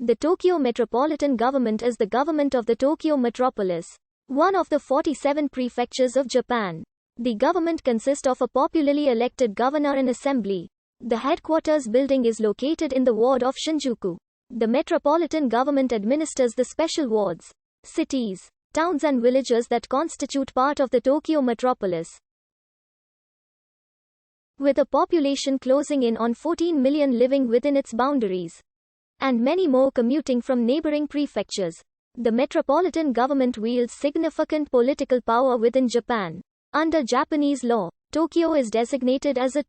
The Tokyo Metropolitan Government is the government of the Tokyo metropolis, one of the 47 prefectures of Japan. The government consists of a popularly elected governor and assembly. The headquarters building is located in the ward of Shinjuku. The metropolitan government administers the special wards, cities, towns and villages that constitute part of the Tokyo metropolis. With a population closing in on 14 million living within its boundaries, and many more commuting from neighboring prefectures, the metropolitan government wields significant political power within Japan. Under Japanese law, Tokyo is designated as a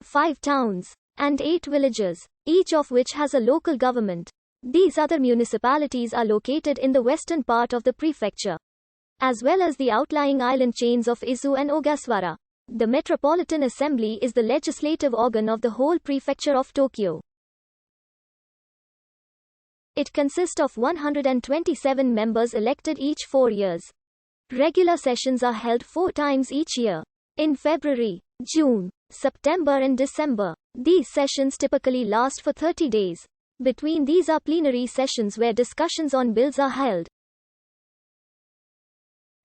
5 towns and 8 villages, each of which has a local government. These other municipalities are located in the western part of the prefecture, as well as the outlying island chains of Izu and Ogasawara. The Metropolitan Assembly is the legislative organ of the whole prefecture of Tokyo. It consists of 127 members elected each 4 years. Regular sessions are held 4 times each year, in February, June, September and December. These sessions typically last for 30 days. Between these are plenary sessions where discussions on bills are held.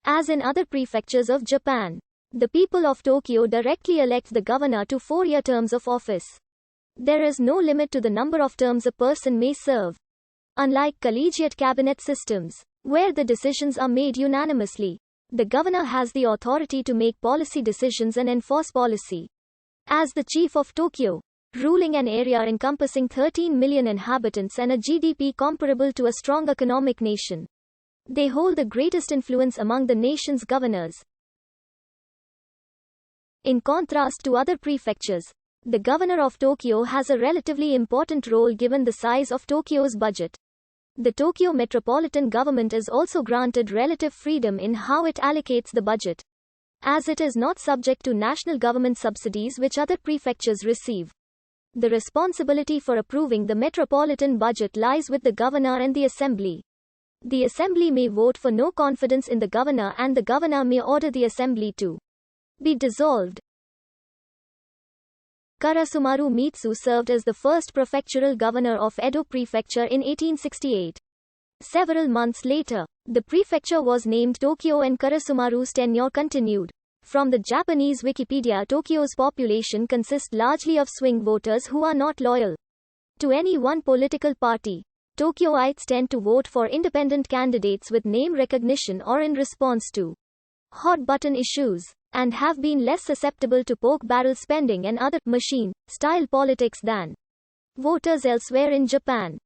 As in other prefectures of Japan, the people of Tokyo directly elect the governor to 4-year terms of office. There is no limit to the number of terms a person may serve. Unlike collegiate cabinet systems, where the decisions are made unanimously, the governor has the authority to make policy decisions and enforce policy. As the chief of Tokyo, ruling an area encompassing 13 million inhabitants and a GDP comparable to a strong economic nation, they hold the greatest influence among the nation's governors. In contrast to other prefectures, the governor of Tokyo has a relatively important role given the size of Tokyo's budget. The Tokyo Metropolitan Government is also granted relative freedom in how it allocates the budget, as it is not subject to national government subsidies which other prefectures receive. The responsibility for approving the metropolitan budget lies with the governor and the assembly. The assembly may vote for no confidence in the governor and the governor may order the assembly to be dissolved. Karasumaru Mitsu served as the first prefectural governor of Edo Prefecture in 1868. Several months later, the prefecture was named Tokyo and Karasumaru's tenure continued. From the Japanese Wikipedia, Tokyo's population consists largely of swing voters who are not loyal to any one political party. Tokyoites tend to vote for independent candidates with name recognition or in response to hot-button issues, and have been less susceptible to poke-barrel spending and other machine-style politics than voters elsewhere in Japan.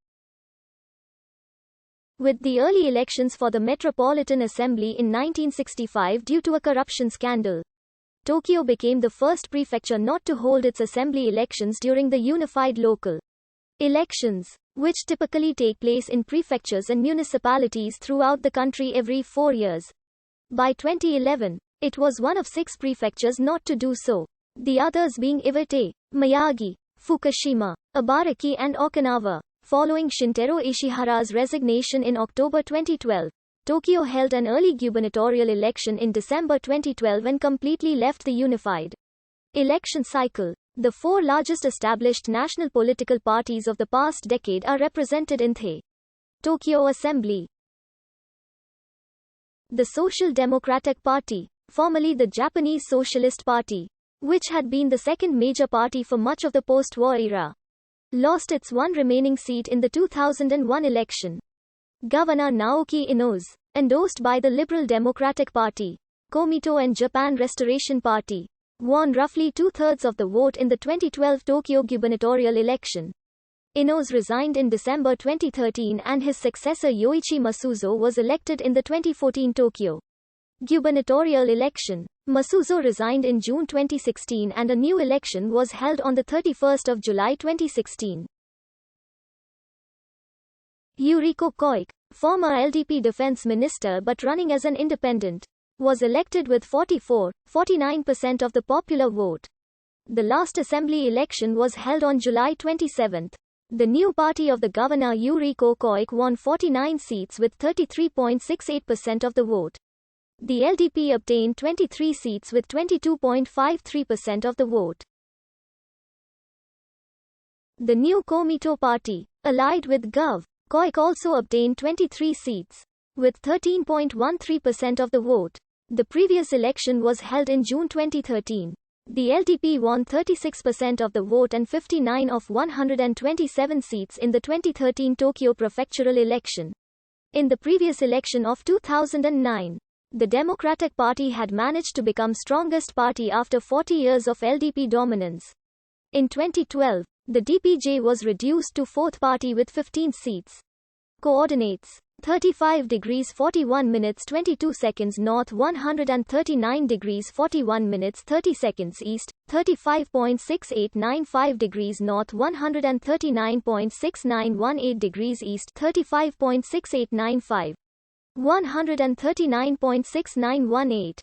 With the early elections for the Metropolitan Assembly in 1965 due to a corruption scandal, Tokyo became the first prefecture not to hold its assembly elections during the unified local elections, which typically take place in prefectures and municipalities throughout the country every 4 years. By 2011, it was one of 6 prefectures not to do so, the others being Iwate, Miyagi, Fukushima, Ibaraki and Okinawa. Following Shintaro Ishihara's resignation in October 2012, Tokyo held an early gubernatorial election in December 2012 and completely left the unified election cycle. The 4 largest established national political parties of the past decade are represented in the Tokyo Assembly. The Social Democratic Party, formerly the Japanese Socialist Party, which had been the second major party for much of the post-war era, lost its one remaining seat in the 2001 election. Governor Naoki Inoue, endorsed by the Liberal Democratic Party, Komito and Japan Restoration Party, won roughly 2/3 of the vote in the 2012 Tokyo gubernatorial election. Inoue resigned in December 2013 and his successor Yoichi Masuzo was elected in the 2014 Tokyo gubernatorial election. Masuzo resigned in June 2016 and a new election was held on the 31st of July 2016. Yuriko Koike, former LDP defense minister but running as an independent, was elected with 49% of the popular vote. The last assembly election was held on July 27. The new party of the governor Yuriko Koike won 49 seats with 33.68% of the vote. The LDP obtained 23 seats with 22.53% of the vote. The new Komito party, allied with Gov. CoIC also obtained 23 seats, with 13.13% of the vote. The previous election was held in June 2013. The LDP won 36% of the vote and 59 of 127 seats in the 2013 Tokyo prefectural election. In the previous election of 2009, the Democratic Party had managed to become strongest party after 40 years of LDP dominance. In 2012, the DPJ was reduced to fourth party with 15 seats. Coordinates: 35 degrees 41 minutes 22 seconds north, 139 degrees 41 minutes 30 seconds east, 35.6895 degrees north, 139.6918 degrees east, 35.6895, 139.6918.